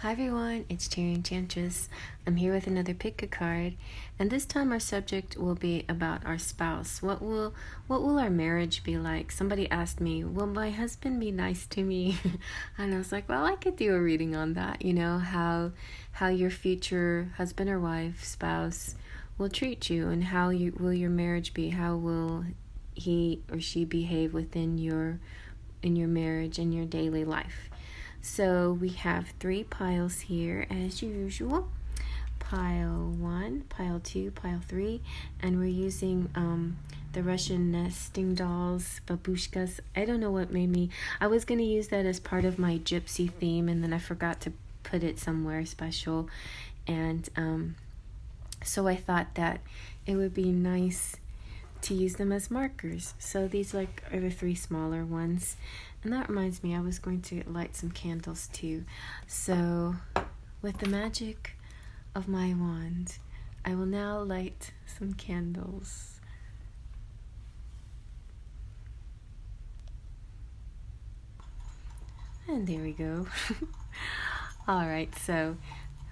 Hi everyone, it's Enchantress. I'm here with another pick a card, and this time our subject will be about our spouse. What will our marriage be like? Somebody asked me, "Will my husband be nice to me?" And I was like, "Well, I could do a reading on that. How your future husband or wife, spouse, will treat you, and will your marriage be? How will he or she behave in your marriage and your daily life?" So we have 3 piles here as usual. Pile 1, pile 2, pile 3, and we're using the Russian nesting dolls, babushkas. I don't know what made me. I was going to use that as part of my gypsy theme, and then I forgot to put it somewhere special. And so I thought that it would be nice to use them as markers. So these are the 3 smaller ones. And that reminds me, I was going to light some candles too. So with the magic of my wand, I will now light some candles. And there we go. All right, so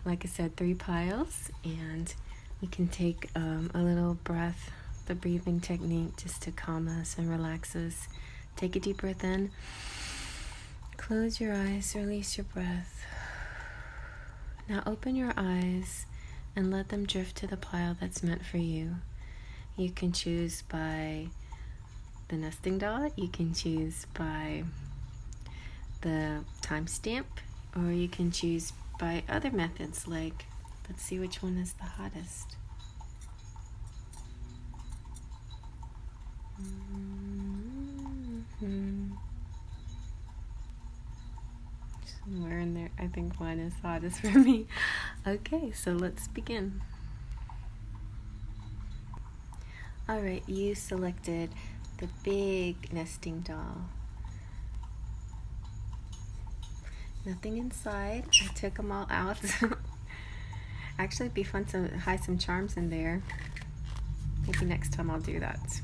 like I said, 3 piles, and we can take a little breath, the breathing technique, just to calm us and relax us. Take a deep breath in. Close your eyes, release your breath. Now open your eyes and let them drift to the pile that's meant for you. You can choose by the nesting doll, you can choose by the timestamp, or you can choose by other methods, like, let's see which one is the hottest. Somewhere in there, I think one is hottest for me. Okay, so let's begin. Alright, you selected the big nesting doll. Nothing inside. I took them all out. Actually, it'd be fun to hide some charms in there. Maybe next time I'll do that.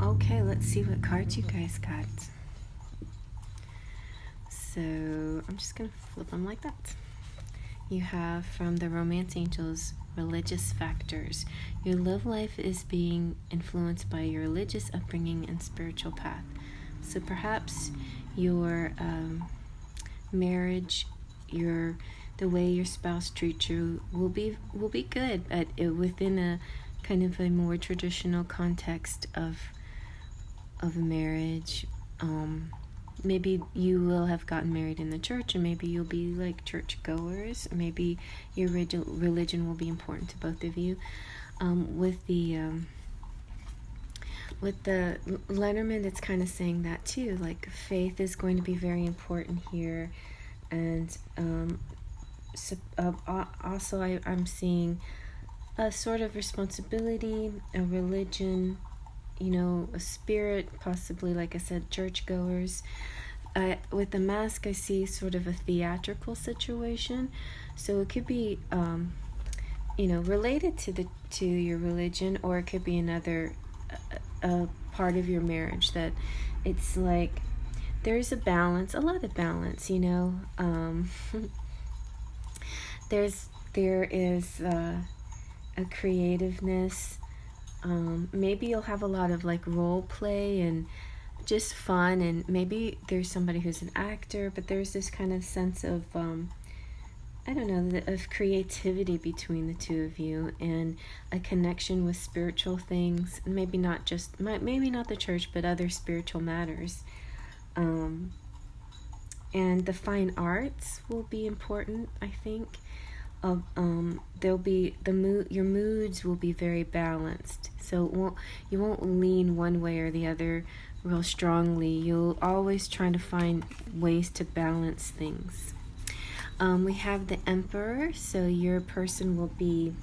Okay, let's see what cards you guys got. So I'm just gonna flip them like that. You have from the Romance Angels, religious factors. Your love life is being influenced by your religious upbringing and spiritual path. So perhaps your marriage, the way your spouse treats you will be good, but within a kind of a more traditional context of a marriage. Maybe you will have gotten married in the church, and maybe you'll be like church goers. Maybe your religion will be important to both of you. With the Lenormand, it's kind of saying that too. Like, faith is going to be very important here, and also I'm seeing a sort of responsibility, a religion, a spirit, possibly, like I said, churchgoers. With the mask, I see sort of a theatrical situation, so it could be, related to your religion, or it could be another part of your marriage. That it's like there's a lot of balance. There is a creativeness. Maybe you'll have a lot of role play and just fun, and maybe there's somebody who's an actor, but there's this kind of sense of of creativity between the two of you, and a connection with spiritual things. Maybe not the church, but other spiritual matters. And the fine arts will be important, I think. There'll be your moods will be very balanced, so you won't lean one way or the other real strongly. You'll always try to find ways to balance things. We have the Emperor, so your person will be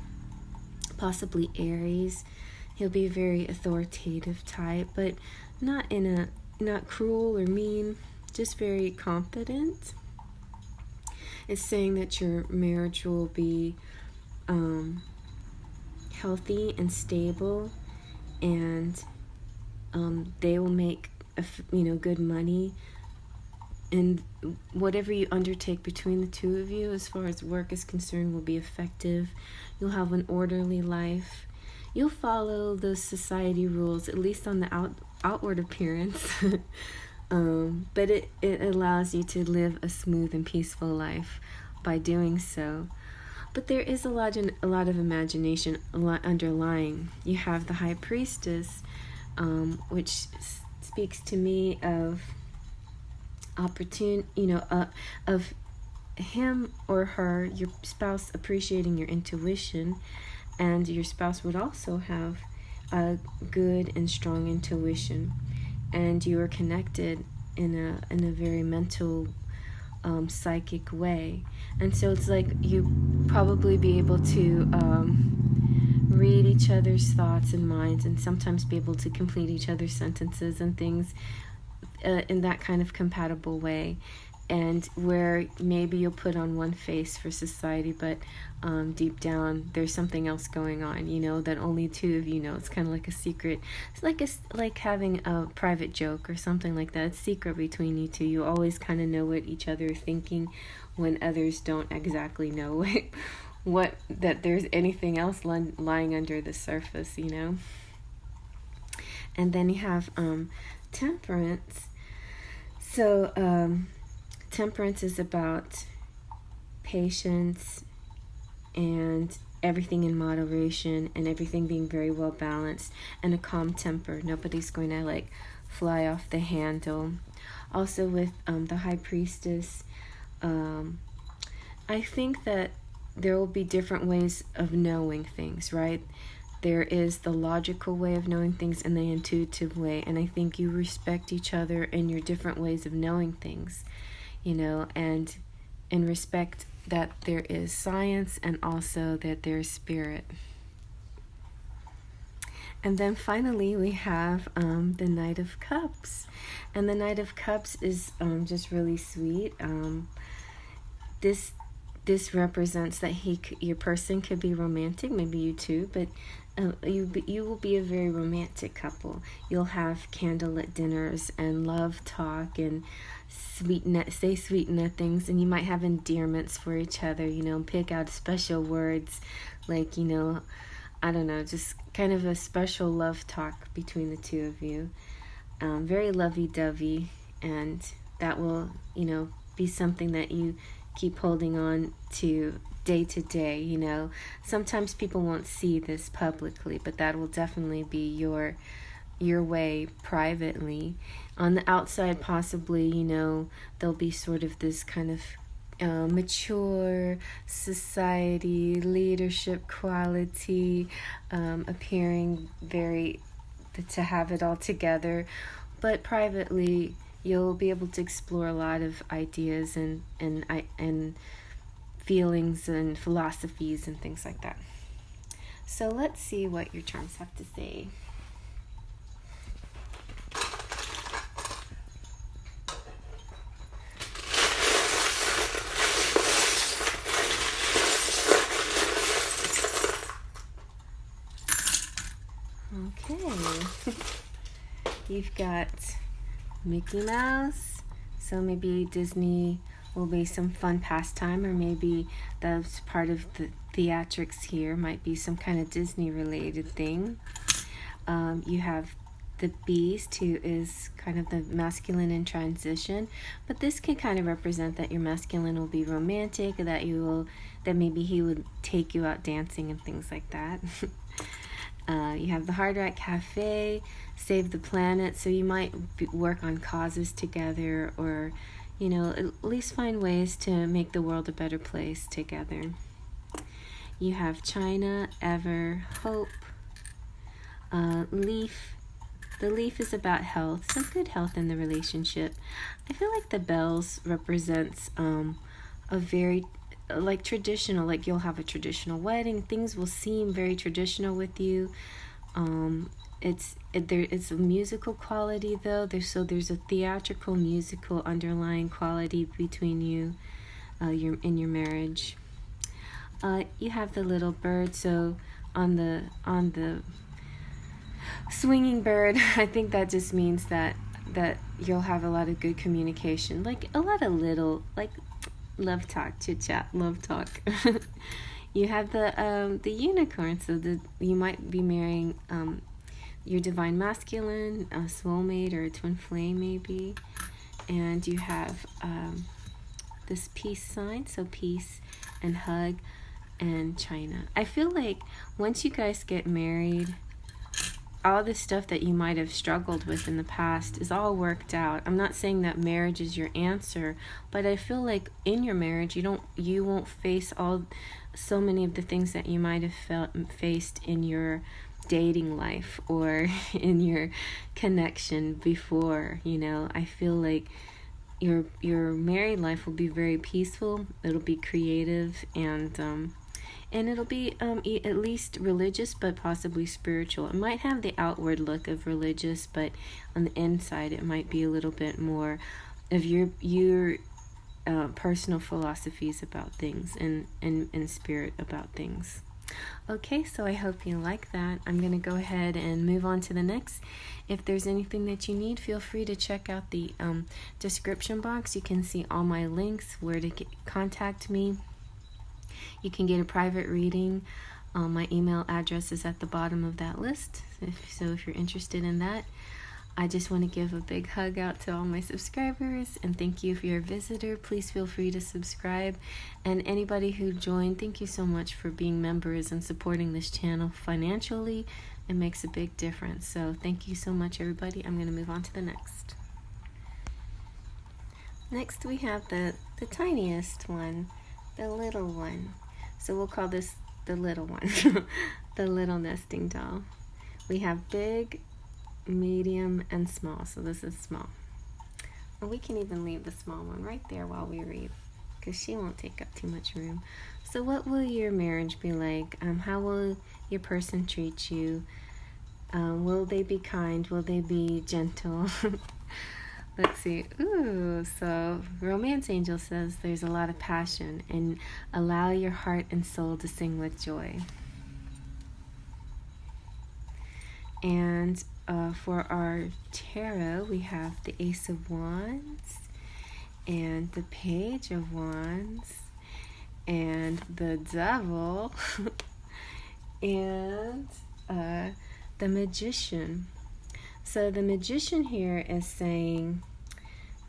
possibly Aries. He'll be a very authoritative type, but not cruel or mean, just very confident. It's saying that your marriage will be healthy and stable, and they will make good money. and whatever you undertake between the two of you as far as work is concerned will be effective. You'll have an orderly life. You'll follow the society rules, at least on the outward appearance. But it allows you to live a smooth and peaceful life by doing so. But there is a lot of imagination underlying. You have the High Priestess, which speaks to me of of him or her, your spouse, appreciating your intuition, and your spouse would also have a good and strong intuition, and you are connected in a very mental, psychic way. And so it's like you probably be able to read each other's thoughts and minds, and sometimes be able to complete each other's sentences and things in that kind of compatible way. And where maybe you'll put on one face for society, but deep down there's something else going on, that only two of you know. It's kind of like a secret. It's like having a private joke or something like that. It's secret between you two. You always kind of know what each other are thinking when others don't exactly know that there's anything else lying under the surface, And then you have temperance. So temperance is about patience and everything in moderation, and everything being very well balanced, and a calm temper. Nobody's going to fly off the handle. Also with the High Priestess, I think that there will be different ways of knowing things, right? There is the logical way of knowing things and the intuitive way, and I think you respect each other in your different ways of knowing things, and respect that there is science and also that there's spirit. And then finally we have the Knight of Cups, and the Knight of Cups is just really sweet. This represents that your person could be romantic, maybe you too, but you will be a very romantic couple. You'll have candlelit dinners and love talk and say sweet nothings, and you might have endearments for each other, pick out special words like, I don't know, just kind of a special love talk between the two of you. Very lovey-dovey, and that will, be something that you keep holding on to day to day. Sometimes people won't see this publicly, but that will definitely be your way privately. On the outside, possibly, there'll be sort of this kind of mature society leadership quality, appearing to have it all together, but privately you'll be able to explore a lot of ideas and feelings and philosophies and things like that. So let's see what your charms have to say. Okay. You've got Mickey Mouse, so maybe Disney will be some fun pastime, or maybe that's part of the theatrics here, might be some kind of Disney related thing. You have the Beast, who is kind of the masculine in transition, but this can kind of represent that your masculine will be romantic, that maybe he would take you out dancing and things like that. You have the Hard Rock Cafe, Save the Planet, so you might work on causes together, or at least find ways to make the world a better place together. You have China, Ever, Hope, Leaf. The leaf is about health, so good health in the relationship. I feel like the bells represents a very traditional, you'll have a traditional wedding. Things will seem very traditional with you. It's a musical quality though. There's a theatrical musical underlying quality between you, in your marriage. You have the little bird, so on the swinging bird, I think that just means that that you'll have a lot of good communication, like a lot of little, like, love talk, chit chat, love talk. You have the unicorn, so you might be marrying your divine masculine, a soulmate, or a twin flame maybe. And you have this peace sign, so peace and hug and China. I feel like once you guys get married, all the stuff that you might have struggled with in the past is all worked out. I'm not saying that marriage is your answer, but I feel like in your marriage you won't face so many of the things that you might have faced in your dating life or in your connection before. I feel like your married life will be very peaceful. It'll be creative, and it'll be at least religious, but possibly spiritual. It might have the outward look of religious, but on the inside it might be a little bit more of your personal philosophies about things and spirit about things. Okay, so I hope you like that. I'm going to go ahead and move on to the next. If there's anything that you need, feel free to check out the description box. You can see all my links, where to contact me. You can get a private reading. My email address is at the bottom of that list. So if you're interested in that, I just want to give a big hug out to all my subscribers, and thank you if you're a visitor. Please feel free to subscribe, and anybody who joined, thank you so much for being members and supporting this channel financially. It makes a big difference. So thank you so much, everybody. I'm going to move on to the next. Next we have the tiniest one, the little one. So we'll call this the little one, the little nesting doll. We have big, medium, and small. So this is small. And we can even leave the small one right there while we read, because she won't take up too much room. So what will your marriage be like? How will your person treat you? Will they be kind? Will they be gentle? Let's see. Ooh, so Romance Angel says there's a lot of passion, and allow your heart and soul to sing with joy. And for our tarot, we have the Ace of Wands, and the Page of Wands, and the Devil, and the Magician. So the Magician here is saying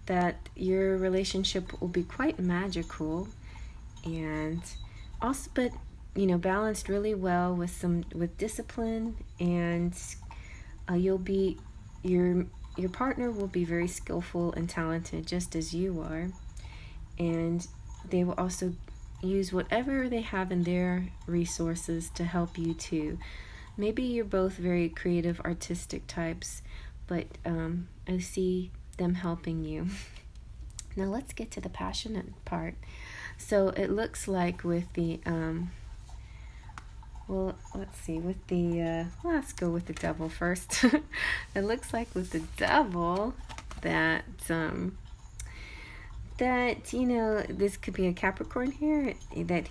that your relationship will be quite magical, and also, but balanced really well with discipline, and your partner will be very skillful and talented, just as you are, and they will also use whatever they have in their resources to help you too. Maybe you're both very creative, artistic types, but I see them helping you. Now let's get to the passionate part. So it looks like with the let's go with the Devil first. It looks like with the Devil that this could be a Capricorn here, that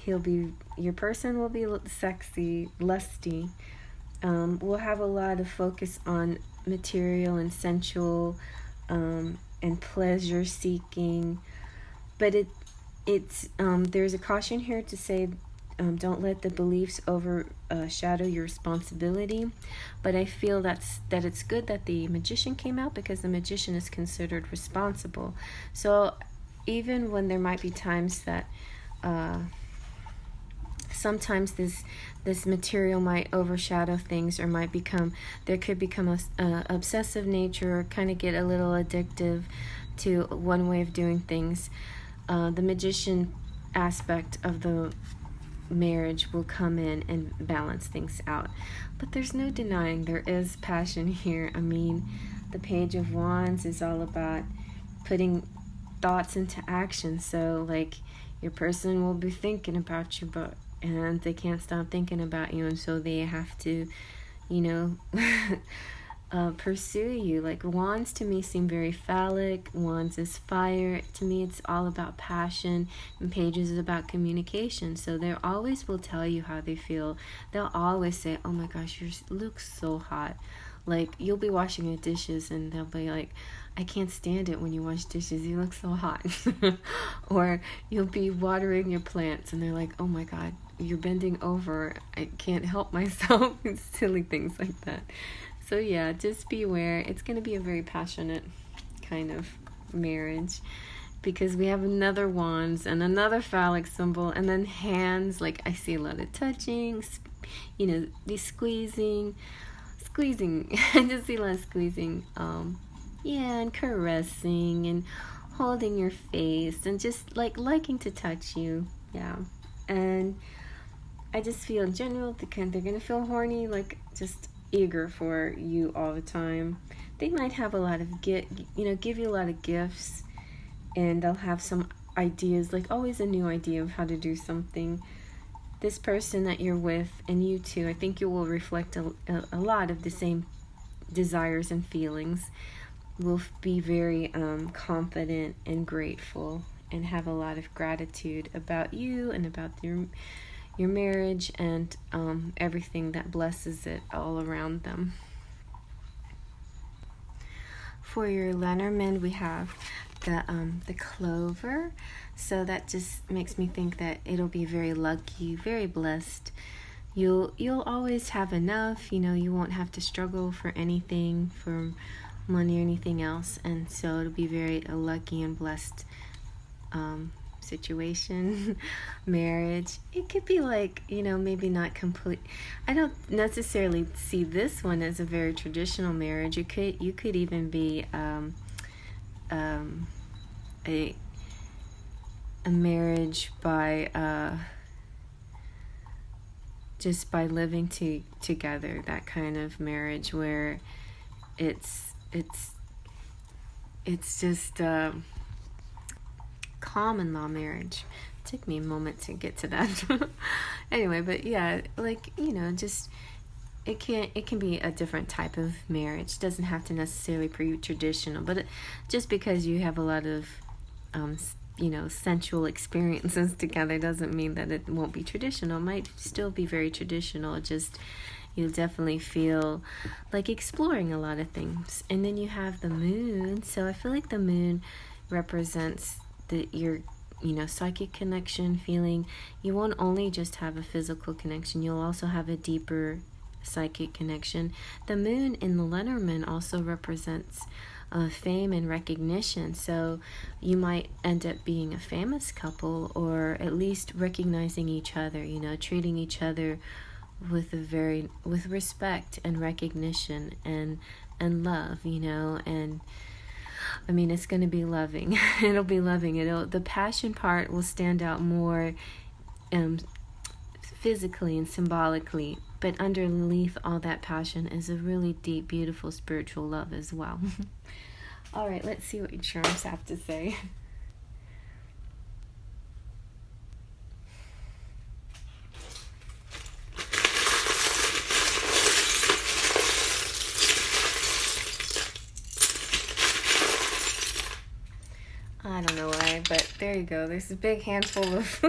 your person will be sexy, lusty. We'll have a lot of focus on material and sensual and pleasure seeking, but it's there's a caution here to say don't let the beliefs overshadow your responsibility. But I feel that it's good that the Magician came out, because the Magician is considered responsible. So even when there might be times that sometimes this material might overshadow things, or there could become a obsessive nature, or kind of get a little addictive to one way of doing things. The Magician aspect of the marriage will come in and balance things out. But there's no denying there is passion here. I mean, the Page of Wands is all about putting thoughts into action. So like, your person will be thinking about you, and they can't stop thinking about you, and so they have to pursue you. Like, Wands to me seem very phallic. Wands is fire. To me, it's all about passion, and Pages is about communication. So they always will tell you how they feel. They'll always say, oh my gosh, you look so hot. Like, you'll be washing your dishes and they'll be like, I can't stand it when you wash dishes, you look so hot. Or you'll be watering your plants and they're like, oh my God, you're bending over, I can't help myself. Silly things like that. So yeah, just beware. It's going to be a very passionate kind of marriage, because we have another wands and another phallic symbol, and then hands. Like, I see a lot of touching, you know, the squeezing. I just see a lot of squeezing. Yeah, and caressing and holding your face and just like liking to touch you. Yeah, and I just feel in general they're gonna feel horny, like just eager for you all the time. They might have a lot of give you a lot of gifts, and they'll have some ideas, like always a new idea of how to do something. This person that you're with and you too, I think you will reflect a lot of the same desires and feelings. Will be very confident and grateful, and have a lot of gratitude about you and about your marriage, and everything that blesses it all around them. For your Lenormand, we have the clover, so that just makes me think that it'll be very lucky, very blessed. You'll always have enough. You won't have to struggle for anything, for money or anything else, and so it'll be very a lucky and blessed situation. Marriage, it could be like, maybe not complete. I don't necessarily see this one as a very traditional marriage. You could even be a marriage by just by living together, that kind of marriage where it's just common law marriage. It took me a moment to get to that. Anyway, but yeah, like, just it can be a different type of marriage. It doesn't have to necessarily be traditional, but just because you have a lot of sensual experiences together doesn't mean that it won't be traditional. It might still be very traditional. Just you'll definitely feel like exploring a lot of things. And then you have the moon. So I feel like the moon represents your psychic connection, feeling. You won't only just have a physical connection, you'll also have a deeper psychic connection. The moon in the Lenormand also represents fame and recognition, so you might end up being a famous couple, or at least recognizing each other, treating each other with respect and recognition and love, and I mean, it's going to be loving. It'll be loving. The passion part will stand out more physically and symbolically, but underneath all that passion is a really deep, beautiful spiritual love as well. All right, let's see what your charms have to say. I don't know why, but there you go. There's a big handful of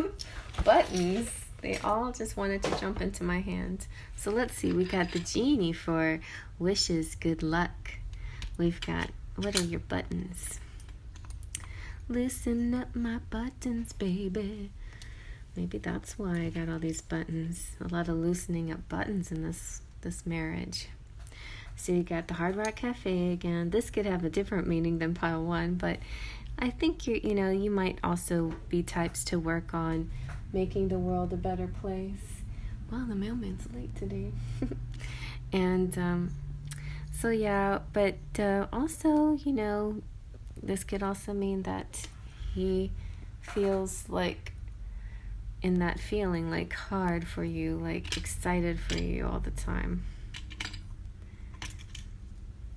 buttons. They all just wanted to jump into my hand. So let's see. We got the genie for wishes, good luck. We've got, what are your buttons? Listen up, my buttons, baby. Maybe that's why I got all these buttons. A lot of loosening up buttons in this marriage. So you got the Hard Rock Cafe again. This could have a different meaning than pile one, but I think you might also be types to work on making the world a better place. Wow, the mailman's late today. And so yeah, but also, this could also mean that he feels like in that feeling, like hard for you, like excited for you all the time.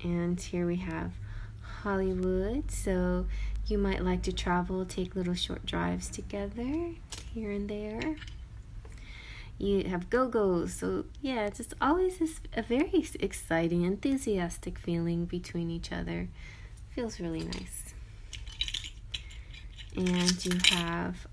And here we have Hollywood. So you might like to travel, take little short drives together here and there. You have go-go's. So yeah, it's just always a very exciting, enthusiastic feeling between each other. Feels really nice. And you have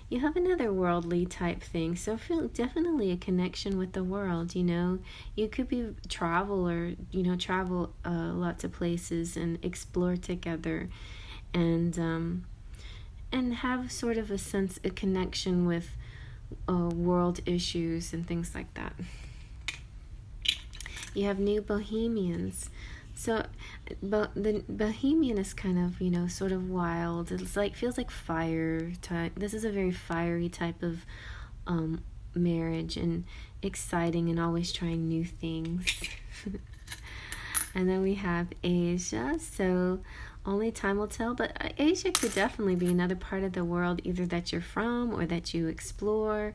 you have another worldly type thing. So feel definitely a connection with the world. You know, you could be travel or travel lots of places and explore together, and have sort of a sense, a connection with world issues and things like that. You have new bohemians. So the bohemian is kind of, sort of wild. It's like, feels like fire type. This is a very fiery type of marriage, and exciting and always trying new things. And then we have Asia. So only time will tell, but Asia could definitely be another part of the world, either that you're from or that you explore,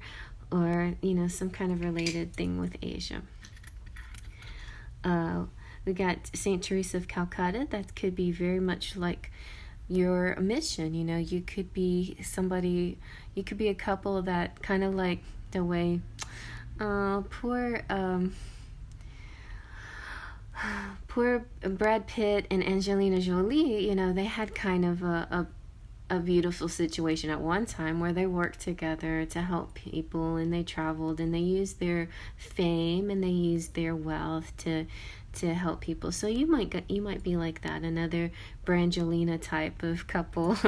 or some kind of related thing with Asia. We got Saint Teresa of Calcutta. That could be very much like your mission. You could be somebody, you could be a couple that kind of like the way poor Brad Pitt and Angelina Jolie, they had kind of a beautiful situation at one time where they worked together to help people, and they traveled, and they used their fame and they used their wealth to help people. So you might be like that, another Brangelina type of couple,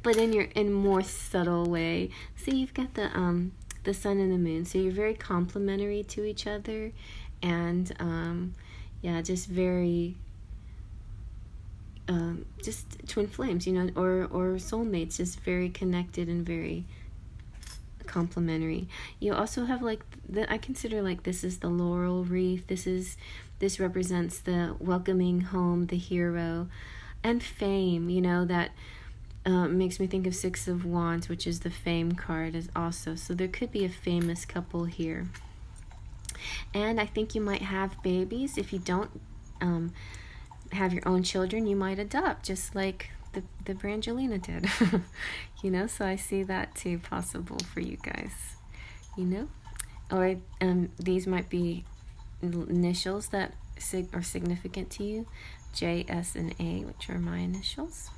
but in more subtle way. So you've got the sun and the moon. So you're very complementary to each other, and just very just twin flames, or soulmates, just very connected and very complementary. You also have like I consider like this is the laurel wreath. This represents the welcoming home, the hero, and fame. That makes me think of Six of Wands, which is the fame card, as also. So there could be a famous couple here. And I think you might have babies. If you don't have your own children, you might adopt, just like the Brangelina did. So I see that too possible for you guys. Or these might be initials that are significant to you, J, S, and A, which are my initials.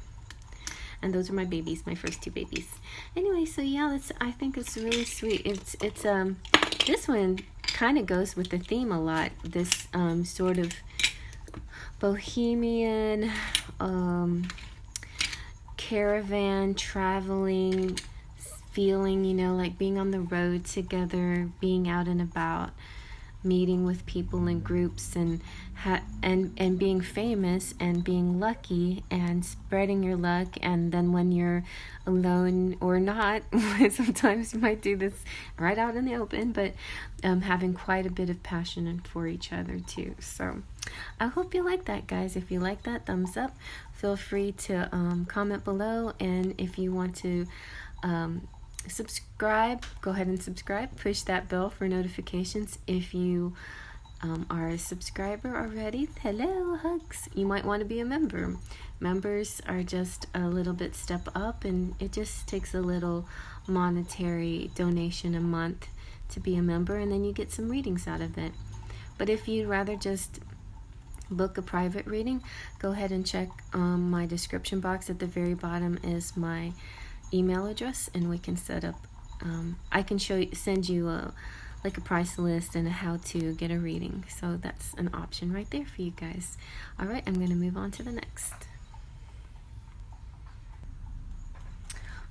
And those are my babies, my first two babies. Anyway, so yeah, I think it's really sweet. It's this one kind of goes with the theme a lot. This sort of bohemian, caravan, traveling feeling, like being on the road together, being out and about, meeting with people in groups, and being famous and being lucky and spreading your luck. And then when you're alone or not, sometimes you might do this right out in the open, but having quite a bit of passion for each other too. So I hope you like that, guys. If you like that, thumbs up. Feel free to comment below, and if you want to subscribe, go ahead and subscribe. Push that bell for notifications. If you are a subscriber already, hello, hugs. You might want to be a member. Members are just a little bit step up, and it just takes a little monetary donation a month to be a member, and then you get some readings out of it. But if you'd rather just book a private reading, go ahead and check my description box. At the very bottom is my email address, and we can set up I can send you a price list and a how to get a reading. So that's an option right there for you guys. All right, I'm going to move on to the next.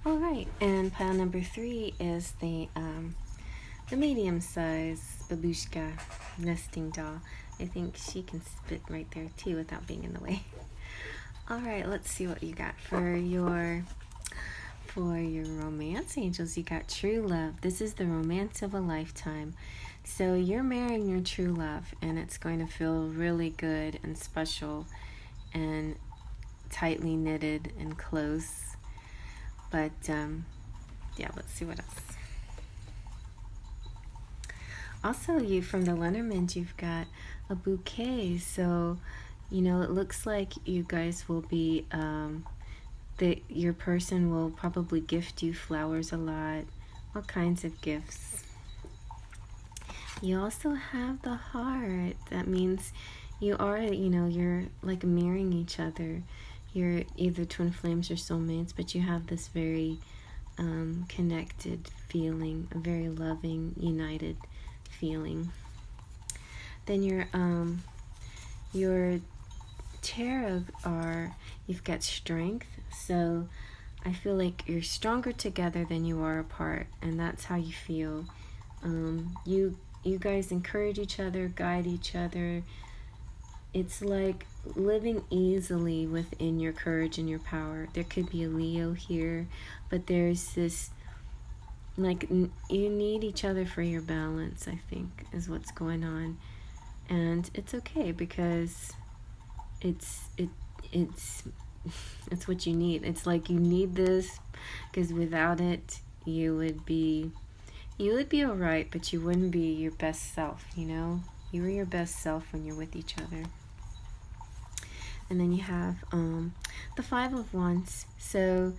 All right, and pile number 3 is the medium size babushka nesting doll. I think she can spit right there too without being in the way. All right, let's see what you got for your romance angels. You got true love. This is the romance of a lifetime. So you're marrying your true love, and it's going to feel really good and special and tightly knitted and close. But yeah, let's see what else. Also, you from the Lenormand, you've got a bouquet. So it looks like you guys will be your person will probably gift you flowers a lot, all kinds of gifts. You also have the heart. That means you are, you're like mirroring each other. You're either twin flames or soulmates, but you have this very connected feeling, a very loving, united feeling. Then your tarot are, you've got strength, so I feel like you're stronger together than you are apart, and that's how you feel. You guys encourage each other, guide each other. It's like living easily within your courage and your power. There could be a Leo here, but there's this, like, you need each other for your balance, I think, is what's going on. And it's okay, because it's what you need. It's like you need this, because without it you would be alright, but you wouldn't be your best self, you know? You are your best self when you're with each other. And then you have the Five of Wands. So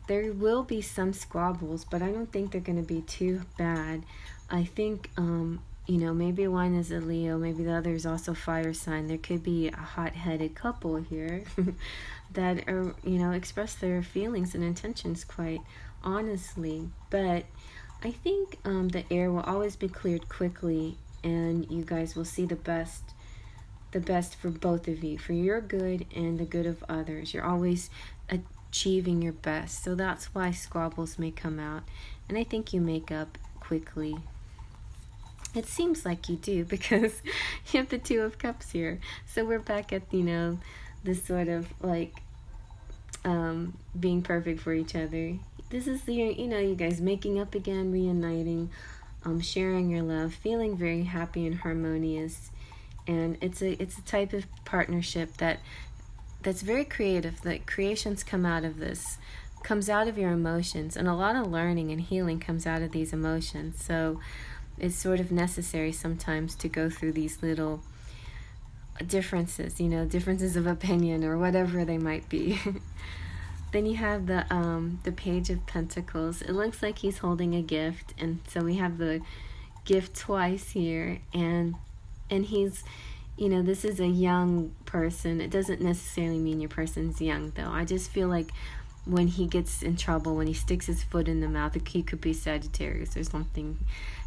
there will be some squabbles, but I don't think they're going to be too bad. I think, you know, maybe one is a Leo, maybe the other is also fire sign. There could be a hot-headed couple here that are, you know, express their feelings and intentions quite honestly. But I think the air will always be cleared quickly, and you guys will see the best for both of you, for your good and the good of others. You're always achieving your best, so that's why squabbles may come out, and I think you make up quickly. It seems like you do, because you have the Two of Cups here, so we're back at, you know, this sort of like being perfect for each other. This is the, you know, you guys making up again, reuniting, sharing your love, feeling very happy and harmonious. And it's a type of partnership that's very creative. That creations come out of this, comes out of your emotions, and a lot of learning and healing comes out of these emotions. So it's sort of necessary sometimes to go through these little differences, you know, differences of opinion or whatever they might be. Then you have the Page of Pentacles. It looks like he's holding a gift, and so we have the gift twice here, and he's, you know, this is a young person. It doesn't necessarily mean your person's young, though. I just feel like when he gets in trouble, when he sticks his foot in the mouth, he could be Sagittarius or something,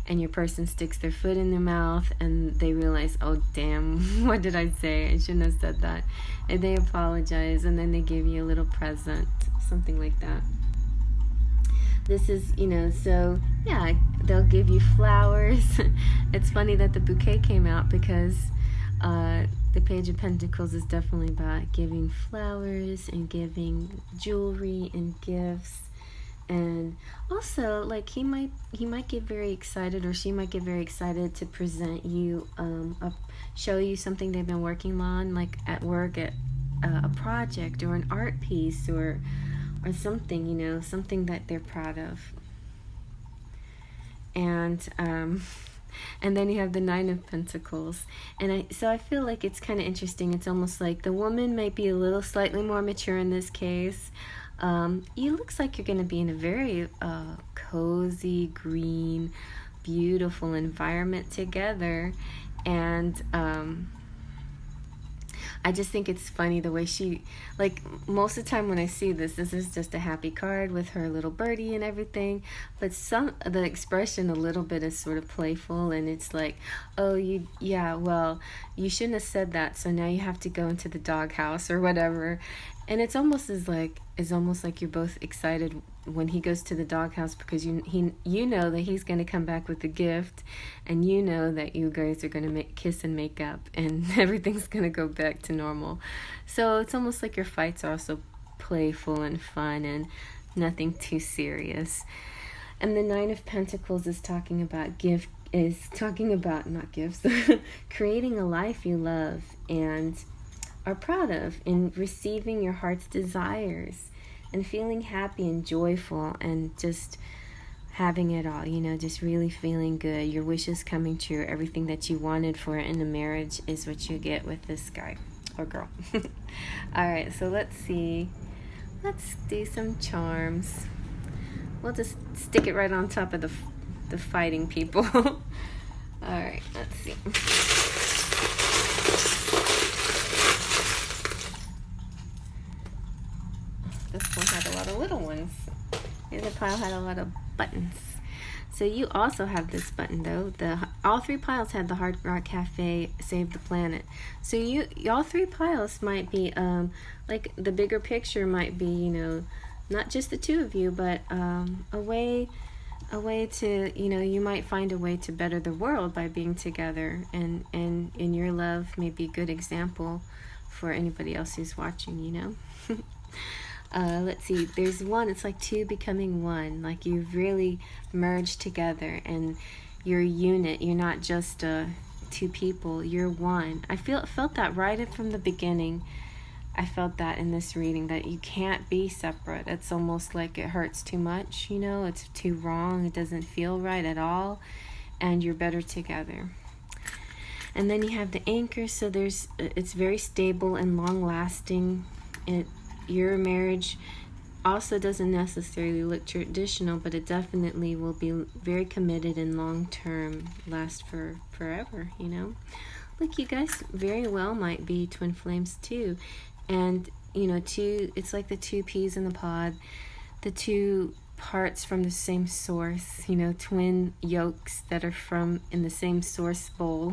and your person sticks their foot in their mouth and they realize, oh damn, what did I say? I shouldn't have said that. And they apologize, and then they give you a little present, something like that. This is, you know, so yeah, they'll give you flowers. It's funny that the bouquet came out, because the Page of Pentacles is definitely about giving flowers and giving jewelry and gifts. And also, like, he might get very excited, or she might get very excited to present you, show you something they've been working on, like at work, at a project or an art piece, or something, you know, something that they're proud of. And then you have the Nine of Pentacles, and I feel like it's kind of interesting. It's almost like the woman might be a little slightly more mature in this case. You looks like you're going to be in a very cozy, green, beautiful environment together, and I just think it's funny the way she, like, most of the time when I see this is just a happy card with her little birdie and everything, but the expression a little bit is sort of playful, and it's like, oh, well, you shouldn't have said that, so now you have to go into the doghouse or whatever. And it's almost like you're both excited when he goes to the doghouse, because you know that he's going to come back with a gift, and you know that you guys are going to kiss and make up, and everything's going to go back to normal. So it's almost like your fights are also playful and fun and nothing too serious. And the Nine of Pentacles is talking about not gifts, creating a life you love and are proud of, in receiving your heart's desires and feeling happy and joyful and just having it all, you know, just really feeling good, your wishes coming true, everything that you wanted for in a marriage is what you get with this guy or girl. All right, so let's see. Let's do some charms. We'll just stick it right on top of the fighting people. All right, let's see. This one had a lot of little ones. The other pile had a lot of buttons. So you also have this button though. All three piles had the Hard Rock Cafe Save the Planet. So all three piles might be like the bigger picture might be, you know, not just the two of you, but a way to, you know, you might find a way to better the world by being together, and in your love may be a good example for anybody else who's watching, you know. Let's see, there's one, it's like two becoming one, like you've really merged together and you're a unit. You're not just two people, you're one. I felt that right from the beginning. I felt that in this reading, that you can't be separate. It's almost like it hurts too much, you know, it's too wrong, it doesn't feel right at all, and you're better together. And then you have the anchor, so it's very stable and long lasting. Your marriage also doesn't necessarily look traditional, but it definitely will be very committed and long term, last for forever, you know. Look, you guys very well might be twin flames too. And you know, it's like the two peas in the pod, the two parts from the same source, you know, twin yolks that are from in the same source bowl.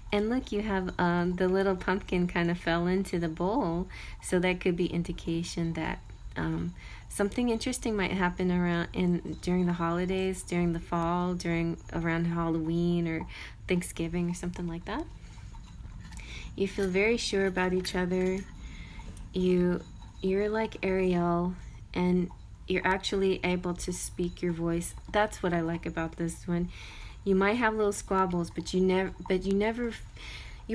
And look, you have the little pumpkin kind of fell into the bowl, so that could be indication that something interesting might happen during the holidays, during the fall, around Halloween or Thanksgiving or something like that. You feel very sure about each other. You're like Ariel, and you're actually able to speak your voice. That's what I like about this one. You might have little squabbles, but your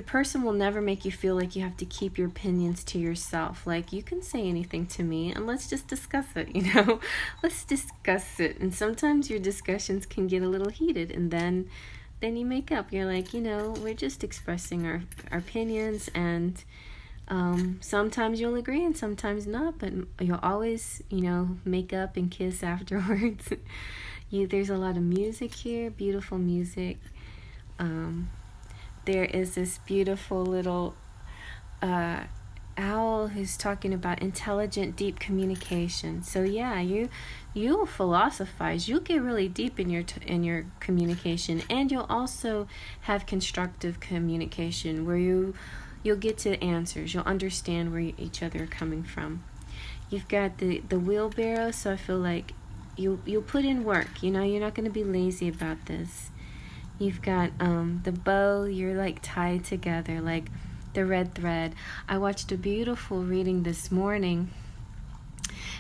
person will never make you feel like you have to keep your opinions to yourself. Like, you can say anything to me and let's just discuss it, you know. Let's discuss it. And sometimes your discussions can get a little heated, and then you make up. You're like, you know, we're just expressing our opinions, and sometimes you'll agree and sometimes not, but you'll always, you know, make up and kiss afterwards. There's a lot of music here, beautiful music. There is this beautiful little owl who's talking about intelligent, deep communication. So yeah, you'll philosophize. You'll get really deep in your communication, and you'll also have constructive communication where you'll get to answers. You'll understand where each other are coming from. You've got the wheelbarrow, so I feel like you'll put in work. You know, you're not going to be lazy about this. You've got the bow. You're like tied together like the red thread. I watched a beautiful reading this morning,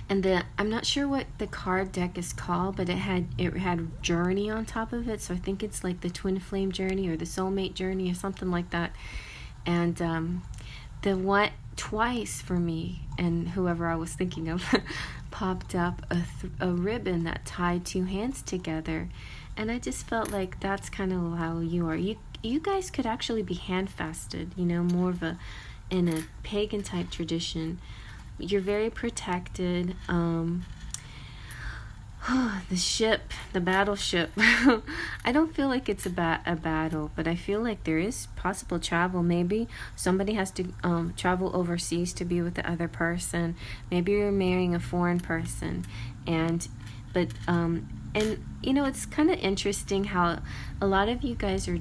and I'm not sure what the card deck is called, but it had journey on top of it. So I think it's like the twin flame journey or the soulmate journey or something like that. And the one twice for me and whoever I was thinking of popped up a ribbon that tied two hands together, and I just felt like that's kind of how you are. You guys could actually be handfasted, you know, more of in a pagan type tradition. You're very protected. The battleship. I don't feel like it's a battle, but I feel like there is possible travel. Maybe somebody has to travel overseas to be with the other person. Maybe you're marrying a foreign person, and you know, it's kind of interesting how a lot of you guys are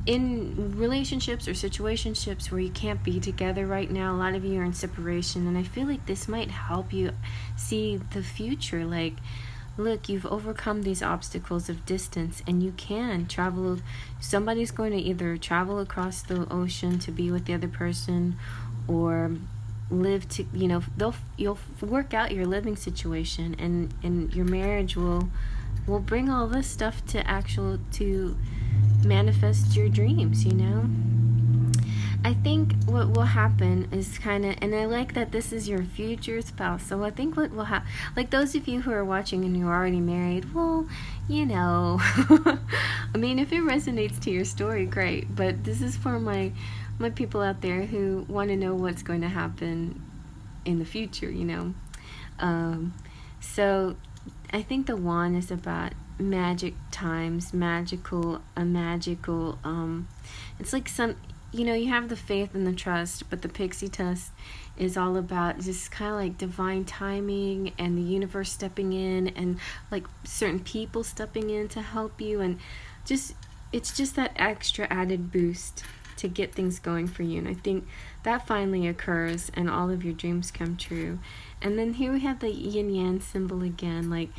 in relationships or situationships where you can't be together right now. A lot of you are in separation, and I feel like this might help you see the future. Like, look, you've overcome these obstacles of distance, and you can travel. Somebody's going to either travel across the ocean to be with the other person, or live to, you know, you'll work out your living situation, and your marriage will bring all this stuff to manifest your dreams, you know. I think what will happen is and I like that this is your future spouse, so I think what will happen, like those of you who are watching and you're already married, well, you know, I mean, if it resonates to your story, great, but this is for my people out there who want to know what's going to happen in the future, you know. So I think the wand is about magic times, magical, it's like some, you know, you have the faith and the trust, but the pixie dust is all about just kind of like divine timing and the universe stepping in, and like certain people stepping in to help you, and just it's just that extra added boost to get things going for you. And I think that finally occurs and all of your dreams come true. And then here we have the yin yang symbol again. Like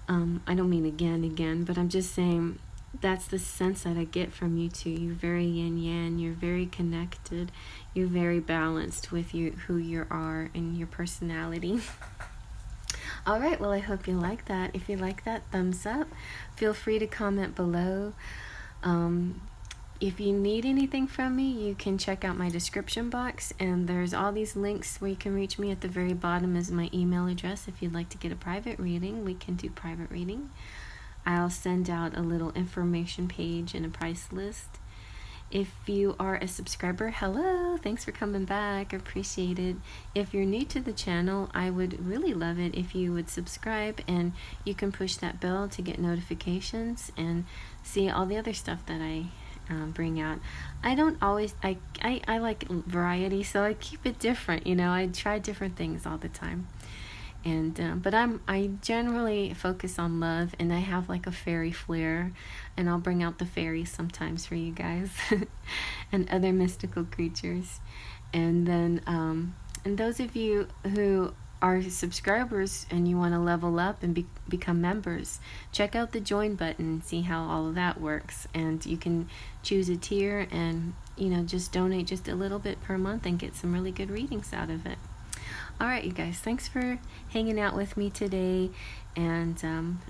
I don't mean again, but I'm just saying that's the sense that I get from you two. You're very yin yang, you're very connected, you're very balanced with you, who you are and your personality. All right, well, I hope you like that. If you like that, thumbs up. Feel free to comment below. If you need anything from me, you can check out my description box, and there's all these links where you can reach me. At the very bottom is my email address. If you'd like to get a private reading, we can do private reading. I'll send out a little information page and a price list. If you are a subscriber, hello, thanks for coming back, appreciate it. If you're new to the channel, I would really love it if you would subscribe, and you can push that bell to get notifications and see all the other stuff that I bring out. I don't always, I like variety, so I keep it different, you know, I try different things all the time. And but I generally focus on love, and I have like a fairy flair, and I'll bring out the fairies sometimes for you guys and other mystical creatures. And then and those of you who are subscribers and you want to level up and become members, check out the join button and see how all of that works. And you can choose a tier and, you know, just donate just a little bit per month and get some really good readings out of it. Alright, you guys, thanks for hanging out with me today, and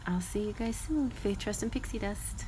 I'll see you guys soon. Faith, trust, and pixie dust.